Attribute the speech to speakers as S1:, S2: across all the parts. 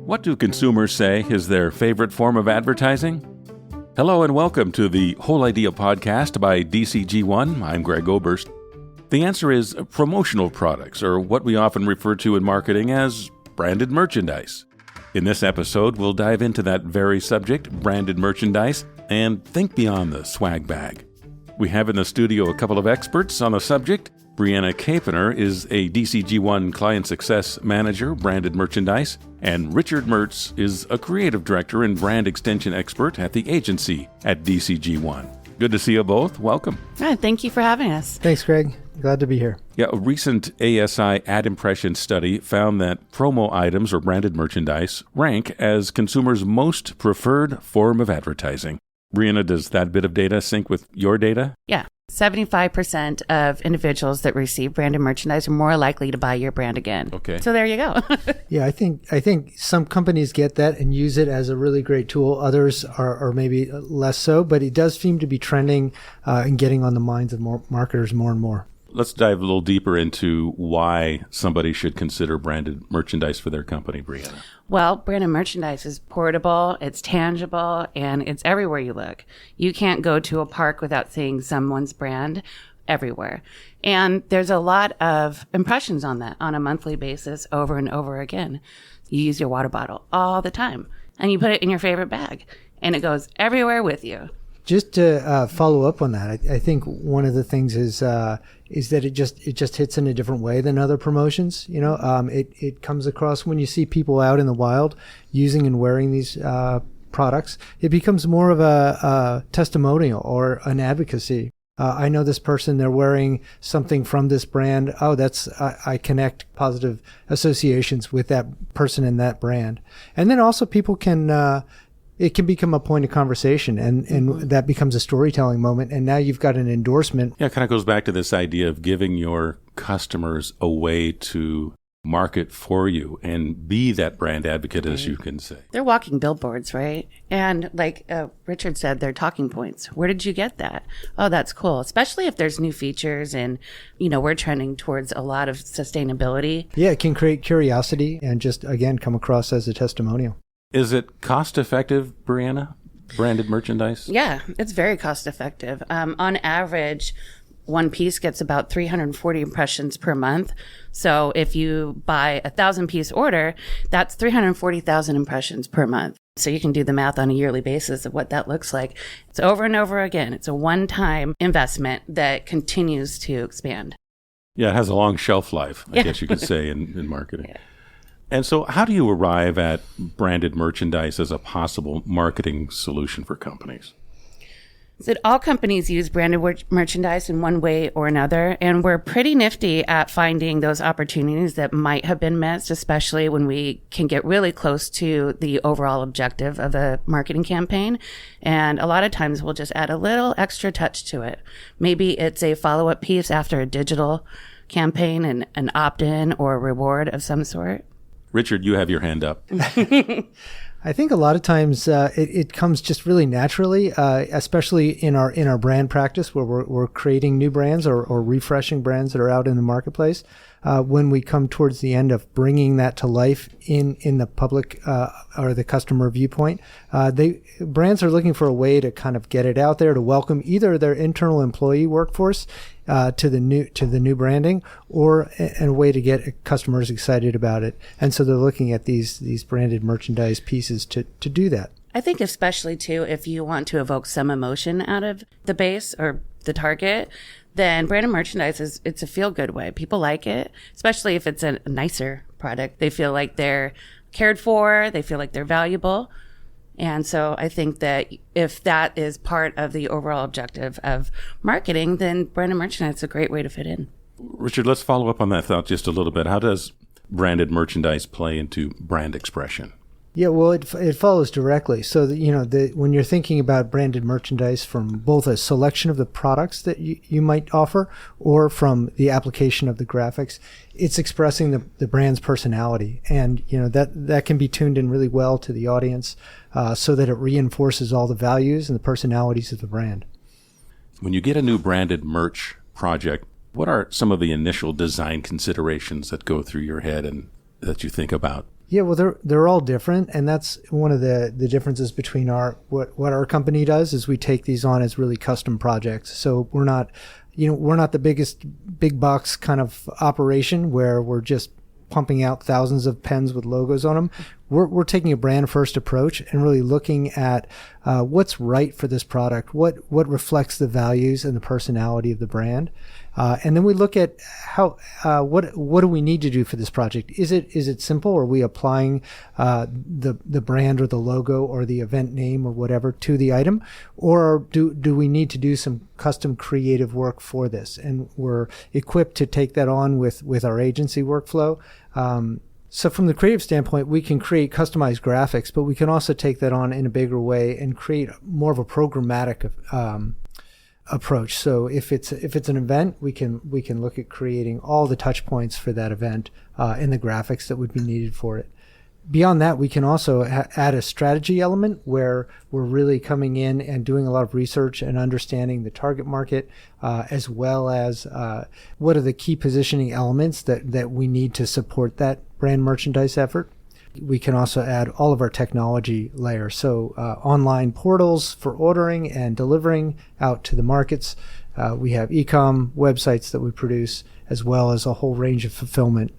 S1: What do consumers say is their favorite form of advertising? Hello and welcome to the Whole Idea podcast by DCG1. I'm Greg Oberst. The answer is promotional products, or what we often refer to in marketing as branded merchandise. In this episode, we'll dive into that very subject, branded merchandise, and think beyond the swag bag. We have in the studio a couple of experts on the subject. Brianna Kapaner is a DCG1 Client Success Manager, branded merchandise, and Richard Mertz is a creative director and brand extension expert at the agency at DCG1. Good to see you both. Welcome.
S2: Thank you for having us.
S3: Thanks, Greg. Glad to be here.
S1: Yeah, a recent ASI ad impression study found that promo items or branded merchandise rank as consumers' most preferred form of advertising. Brianna, does that bit of data sync with your data?
S2: Yeah. 75% of individuals that receive branded merchandise are more likely to buy your brand again.
S1: Okay.
S2: So there you go.
S3: Yeah, I think some companies get that and use it as a really great tool. Others are maybe less so, but it does seem to be trending and getting on the minds of more marketers more and more.
S1: Let's dive a little deeper into why somebody should consider branded merchandise for their company, Brianna.
S2: Well, branded merchandise is portable, it's tangible, and it's everywhere you look. You can't go to a park without seeing someone's brand everywhere. And there's a lot of impressions on that on a monthly basis over and over again. You use your water bottle all the time, and you put it in your favorite bag, and it goes everywhere with you.
S3: Just to follow up on that, I think one of the things is that it just hits in a different way than other promotions. You know, it comes across when you see people out in the wild using and wearing these products. It becomes more of a testimonial or an advocacy. I know this person; they're wearing something from this brand. Oh, I connect positive associations with that person and that brand, and then also people can. It can become a point of conversation, and that becomes a storytelling moment. And now you've got an endorsement.
S1: Yeah, it kind of goes back to this idea of giving your customers a way to market for you and be that brand advocate, as you can say.
S2: They're walking billboards, right? And like Richard said, they're talking points. Where did you get that? Oh, that's cool. Especially if there's new features and, we're trending towards a lot of sustainability.
S3: Yeah, it can create curiosity and just, again, come across as a testimonial.
S1: Is it cost effective, Brianna? Branded merchandise?
S2: Yeah, it's very cost effective. On average, one piece gets about 340 impressions per month. So if you buy a 1,000-piece order, that's 340,000 impressions per month. So you can do the math on a yearly basis of what that looks like. It's over and over again. It's a one-time investment that continues to expand.
S1: Yeah, it has a long shelf life, I guess you could say, in marketing.
S2: Yeah.
S1: And so how do you arrive at branded merchandise as a possible marketing solution for companies?
S2: So all companies use branded merchandise in one way or another, and we're pretty nifty at finding those opportunities that might have been missed, especially when we can get really close to the overall objective of a marketing campaign. And a lot of times we'll just add a little extra touch to it. Maybe it's a follow-up piece after a digital campaign and an opt-in or a reward of some sort.
S1: Richard, you have your hand up.
S3: I think a lot of times it comes just really naturally, especially in our brand practice where we're creating new brands or refreshing brands that are out in the marketplace. When we come towards the end of bringing that to life in the public or the customer viewpoint, brands are looking for a way to kind of get it out there to welcome either their internal employee workforce to the new branding, or a way to get customers excited about it. And so they're looking at these branded merchandise pieces to do that.
S2: I think especially too, if you want to evoke some emotion out of the base or the target, then branded merchandise it's a feel-good way. People like it, especially if it's a nicer product. They feel like they're cared for. They feel like they're valuable. And so I think that if that is part of the overall objective of marketing, then branded merchandise is a great way to fit in.
S1: Richard, let's follow up on that thought just a little bit. How does branded merchandise play into brand expression?
S3: Yeah, well, it follows directly. So, when you're thinking about branded merchandise from both a selection of the products that you might offer or from the application of the graphics, it's expressing the brand's personality. And, that can be tuned in really well to the audience so that it reinforces all the values and the personalities of the brand.
S1: When you get a new branded merch project, what are some of the initial design considerations that go through your head and that you think about?
S3: Yeah, well, they're all different, and that's one of the differences between what our company does is we take these on as really custom projects. So we're not the biggest big box kind of operation where we're just pumping out thousands of pens with logos on them. We're taking a brand first approach and really looking at what's right for this product, what reflects the values and the personality of the brand. And then we look at how what do we need to do for this project? Is it simple? Are we applying the brand or the logo or the event name or whatever to the item, or do we need to do some custom creative work for this? And we're equipped to take that on with our agency workflow. So from the creative standpoint, we can create customized graphics, but we can also take that on in a bigger way and create more of a programmatic approach. So if it's an event, we can look at creating all the touch points for that event and the graphics that would be needed for it. Beyond that, we can also add a strategy element where we're really coming in and doing a lot of research and understanding the target market, as well as what are the key positioning elements that we need to support that brand merchandise effort. We can also add all of our technology layers, so online portals for ordering and delivering out to the markets. We have e-com websites that we produce, as well as a whole range of fulfillment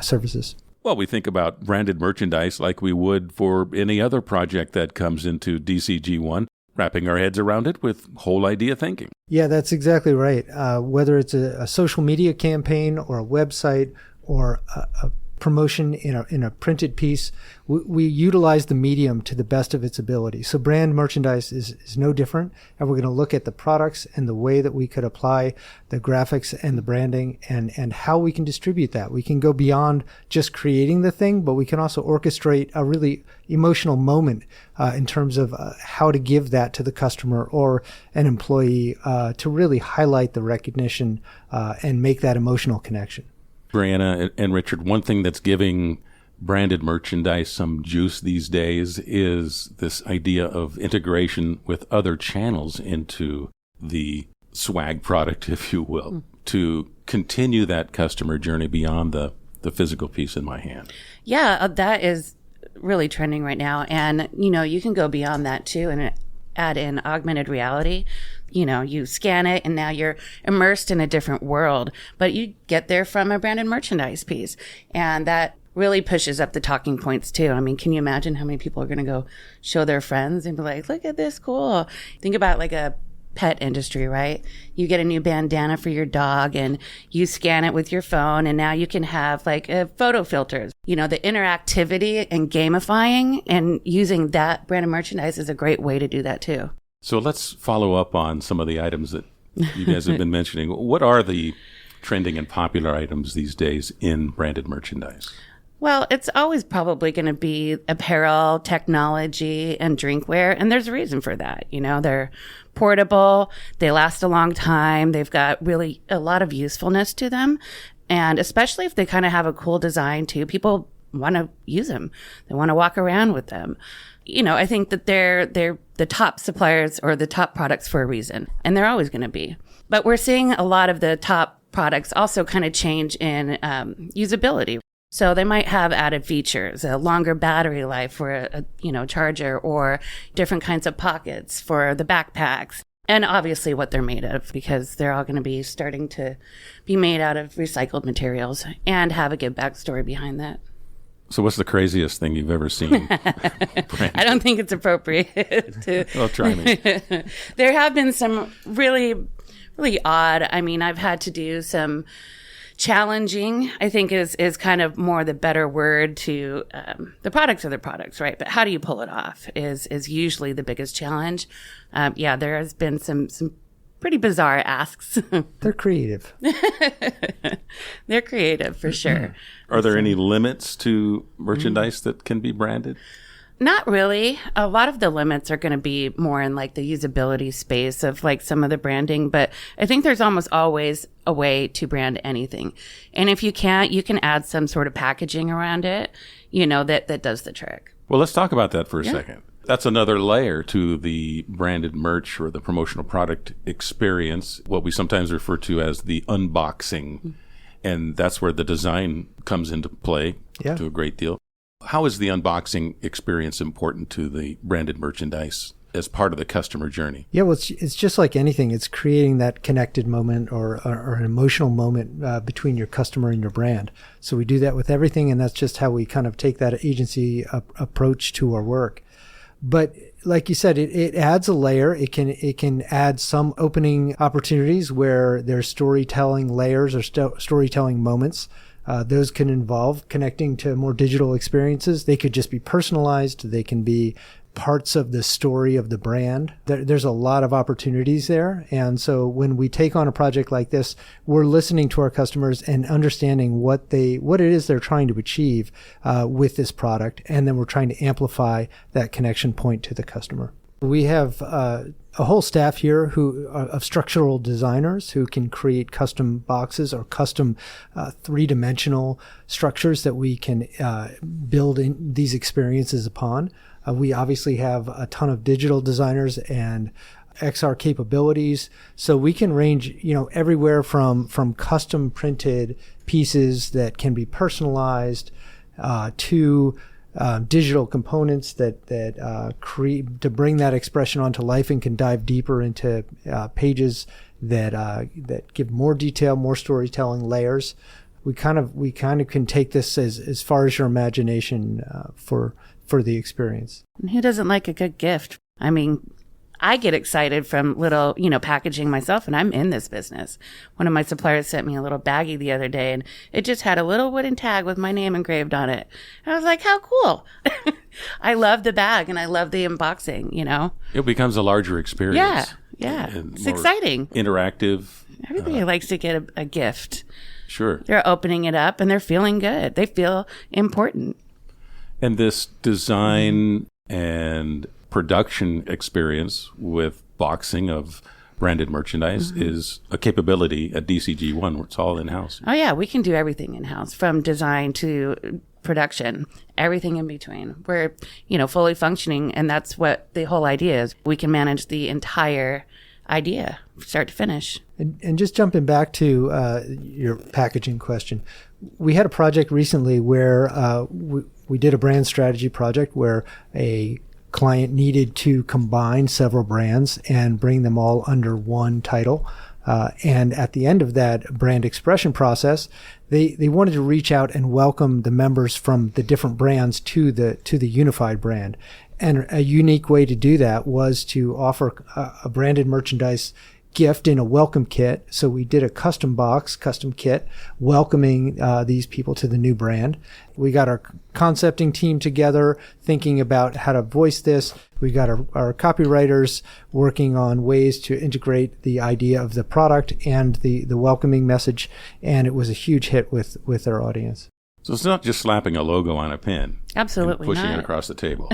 S3: services.
S1: Well, we think about branded merchandise like we would for any other project that comes into DCG1, wrapping our heads around it with whole idea thinking.
S3: Yeah, that's exactly right. Whether it's a social media campaign or a website or a promotion in a printed piece, we utilize the medium to the best of its ability. So brand merchandise is no different, and we're going to look at the products and the way that we could apply the graphics and the branding and how we can distribute that. We can go beyond just creating the thing, but we can also orchestrate a really emotional moment in terms of how to give that to the customer or an employee to really highlight the recognition and make that emotional connection.
S1: Brianna and Richard, one thing that's giving branded merchandise some juice these days is this idea of integration with other channels into the swag product, if you will, to continue that customer journey beyond the physical piece in my hand.
S2: Yeah, that is really trending right now. And, you can go beyond that too and add in augmented reality. You scan it and now you're immersed in a different world, but you get there from a branded merchandise piece. And that really pushes up the talking points too. I mean, can you imagine how many people are going to go show their friends and be like, look at this, cool. Think about like a pet industry, right? You get a new bandana for your dog and you scan it with your phone, and now you can have like photo filters. The interactivity and gamifying and using that branded merchandise is a great way to do that too.
S1: So let's follow up on some of the items that you guys have been mentioning. What are the trending and popular items these days in branded merchandise?
S2: Well, it's always probably going to be apparel, technology, and drinkware. And there's a reason for that. They're portable. They last a long time. They've got really a lot of usefulness to them. And especially if they kind of have a cool design too, people want to use them. They want to walk around with them. I think that they're the top suppliers or the top products for a reason, and they're always going to be. But we're seeing a lot of the top products also kind of change in usability. So they might have added features, a longer battery life for a charger, or different kinds of pockets for the backpacks. And obviously what they're made of, because they're all going to be starting to be made out of recycled materials and have a good backstory behind that.
S1: So what's the craziest thing you've ever seen?
S2: I don't think it's appropriate to...
S1: Well, try me.
S2: There have been some really, really odd. I mean, I've had to do some challenging, I think is kind of more the better word to the products are the products, right? But how do you pull it off is usually the biggest challenge. There has been some pretty bizarre asks.
S3: They're creative.
S2: They're creative for sure.
S1: Are there any limits to merchandise that can be branded?
S2: Not really. A lot of the limits are going to be more in like the usability space of like some of the branding, but I think there's almost always a way to brand anything. And if you can't, you can add some sort of packaging around it, that does the trick.
S1: Well, let's talk about that for a second. That's another layer to the branded merch or the promotional product experience, what we sometimes refer to as the unboxing. And that's where the design comes into play to a great deal. How is the unboxing experience important to the branded merchandise as part of the customer journey?
S3: Yeah, well, it's just like anything. It's creating that connected moment or an emotional moment between your customer and your brand. So we do that with everything, and that's just how we kind of take that agency approach to our work. But like you said, it adds a layer. It can add some opening opportunities where there's storytelling layers or storytelling moments. Those can involve connecting to more digital experiences. They could just be personalized. They can be parts of the story of the brand. There's a lot of opportunities there. And so when we take on a project like this, we're listening to our customers and understanding what it is they're trying to achieve with this product. And then we're trying to amplify that connection point to the customer. We have a whole staff here of structural designers who can create custom boxes or custom three-dimensional structures that we can build in these experiences upon. We obviously have a ton of digital designers and XR capabilities, so we can range, everywhere from custom printed pieces that can be personalized to digital components that create to bring that expression onto life and can dive deeper into pages that give more detail, more storytelling layers. We kind of can take this as far as your imagination for the experience.
S2: And who doesn't like a good gift? I mean, I get excited from little, packaging myself, and I'm in this business. One of my suppliers sent me a little baggie the other day, and it just had a little wooden tag with my name engraved on it. And I was like, how cool. I love the bag, and I love the unboxing,
S1: It becomes a larger experience.
S2: Yeah. It's exciting.
S1: Interactive.
S2: Everybody likes to get a gift.
S1: Sure.
S2: They're opening it up, and they're feeling good. They feel important.
S1: And this design and production experience with boxing of branded merchandise is a capability at DCG1 where it's all in-house.
S2: Oh, yeah. We can do everything in-house, from design to production, everything in between. We're, fully functioning, and that's what the whole idea is. We can manage the entire idea, start to finish.
S3: And just jumping back to your packaging question, we had a project recently where we did a brand strategy project where a client needed to combine several brands and bring them all under one title. And at the end of that brand expression process, they wanted to reach out and welcome the members from the different brands to the unified brand. And a unique way to do that was to offer a branded merchandise gift in a welcome kit. So we did a custom kit welcoming these people to the new brand. We got our concepting team together thinking about how to voice this. We got our copywriters working on ways to integrate the idea of the product and the welcoming message. And it was a huge hit with our audience.
S1: So it's not just slapping a logo on a pen.
S2: Absolutely
S1: and pushing
S2: not.
S1: it across the table.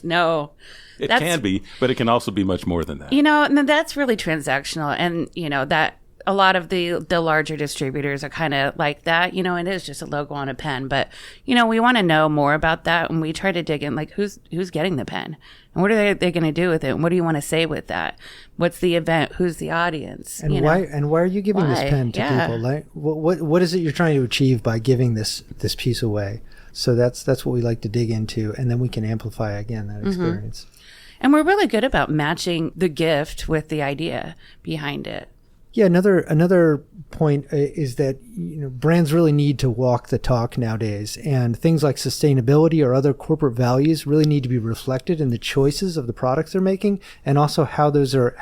S2: No.
S1: It can be, but it can also be much more than that.
S2: And that's really transactional. And, that a lot of the larger distributors are kind of like that. It is just a logo on a pen. But, we want to know more about that. And we try to dig in, like, who's getting the pen? And what are they going to do with it? And what do you want to say with that? What's the event? Who's the audience?
S3: And why are you giving this pen to people? Like, what is it you're trying to achieve by giving this piece away? So that's what we like to dig into. And then we can amplify, again, that experience.
S2: And we're really good about matching the gift with the idea behind it.
S3: Yeah, another point is that brands really need to walk the talk nowadays, and things like sustainability or other corporate values really need to be reflected in the choices of the products they're making, and also how those are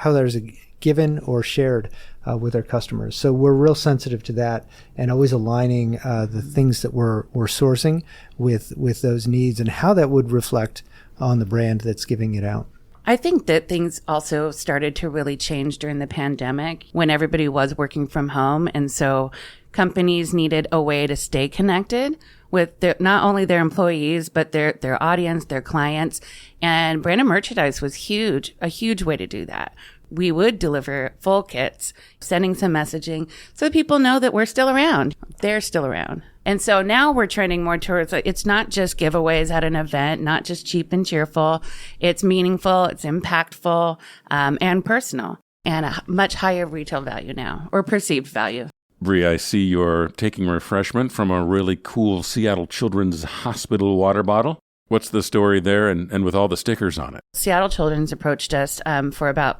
S3: given or shared with our customers. So we're real sensitive to that, and always aligning the things that we're sourcing with those needs and how that would reflect on the brand that's giving it out.
S2: I think that things also started to really change during the pandemic when everybody was working from home. And so companies needed a way to stay connected with not only their employees, but their audience, their clients. And branded merchandise was a huge way to do that. We would deliver full kits, sending some messaging so people know that we're still around. They're still around. And so now we're trending more towards, it's not just giveaways at an event, not just cheap and cheerful. It's meaningful, it's impactful, and personal, and a much higher retail value now, or perceived value.
S1: Bree, I see you're taking refreshment from a really cool Seattle Children's Hospital water bottle. What's the story there and with all the stickers on it?
S2: Seattle Children's approached us for about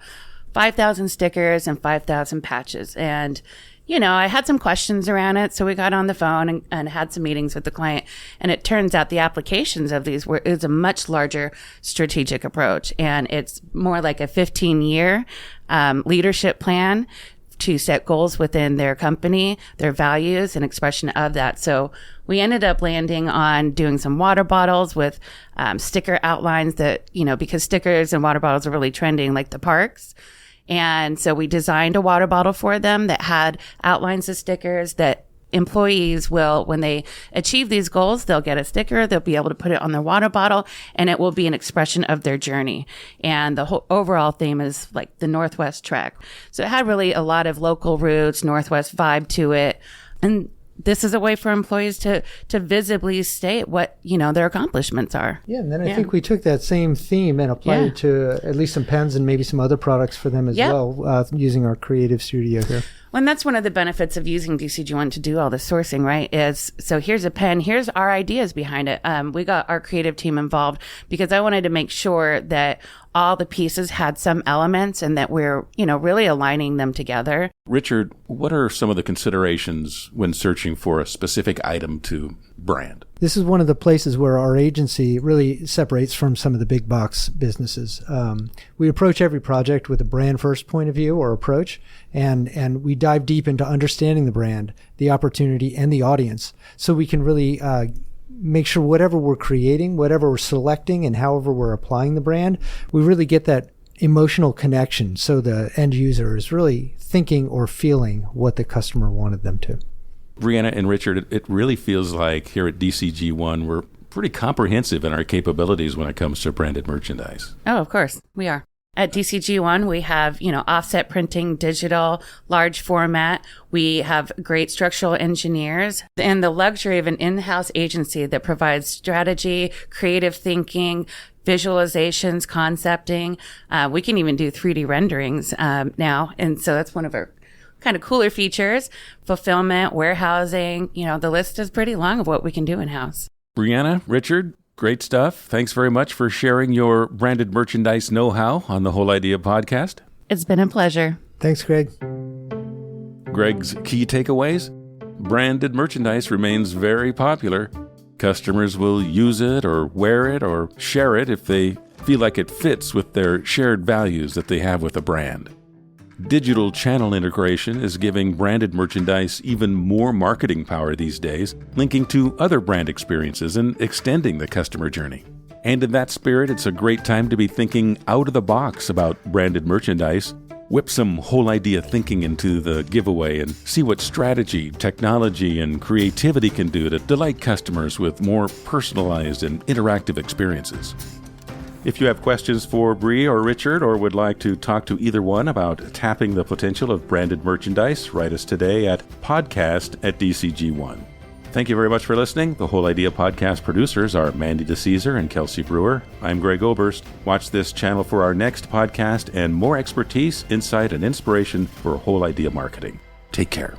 S2: 5,000 stickers and 5,000 patches. And, I had some questions around it. So we got on the phone and had some meetings with the client. And it turns out the applications of these is a much larger strategic approach. And it's more like a 15-year leadership plan to set goals within their company, their values, and expression of that. So we ended up landing on doing some water bottles with sticker outlines that, because stickers and water bottles are really trending, like the parks. And so we designed a water bottle for them that had outlines of stickers that employees will, when they achieve these goals, they'll get a sticker, they'll be able to put it on their water bottle, and it will be an expression of their journey. And the whole overall theme is like the Northwest Trek. So it had really a lot of local roots, Northwest vibe to it. And this is a way for employees to visibly state what, their accomplishments are.
S3: Yeah, and then I think we took that same theme and applied it to at least some pens and maybe some other products for them as well, using our creative studio here.
S2: Well, and that's one of the benefits of using DCG1 to do all the sourcing, right? So here's a pen, here's our ideas behind it. We got our creative team involved because I wanted to make sure that all the pieces had some elements and that we're, really aligning them together.
S1: Richard, what are some of the considerations when searching for a specific item to brand?
S3: This is one of the places where our agency really separates from some of the big box businesses. We approach every project with a brand first point of view or approach, and we dive deep into understanding the brand, the opportunity, and the audience, so we can really make sure whatever we're creating, whatever we're selecting, and however we're applying the brand, we really get that emotional connection so the end user is really thinking or feeling what the customer wanted them to.
S1: Brianna and Richard, it really feels like here at DCG1, we're pretty comprehensive in our capabilities when it comes to branded merchandise.
S2: Oh, of course, we are. At DCG1, we have, offset printing, digital, large format. We have great structural engineers and the luxury of an in-house agency that provides strategy, creative thinking, visualizations, concepting. We can even do 3D renderings now. And so that's one of our kind of cooler features. Fulfillment, warehousing, the list is pretty long of what we can do in-house.
S1: Brianna, Richard, great stuff. Thanks very much for sharing your branded merchandise know-how on the Whole Idea podcast.
S2: It's been a pleasure.
S3: Thanks, Greg.
S1: Greg's key takeaways? Branded merchandise remains very popular. Customers will use it or wear it or share it if they feel like it fits with their shared values that they have with a brand. Digital channel integration is giving branded merchandise even more marketing power these days, linking to other brand experiences and extending the customer journey. And in that spirit, it's a great time to be thinking out of the box about branded merchandise. Whip some whole idea thinking into the giveaway and see what strategy, technology, and creativity can do to delight customers with more personalized and interactive experiences. If you have questions for Bree or Richard or would like to talk to either one about tapping the potential of branded merchandise, write us today at podcast@DCG1. Thank you very much for listening. The Whole Idea podcast producers are Mandy DeCesar and Kelsey Brewer. I'm Greg Oberst. Watch this channel for our next podcast and more expertise, insight, and inspiration for Whole Idea marketing. Take care.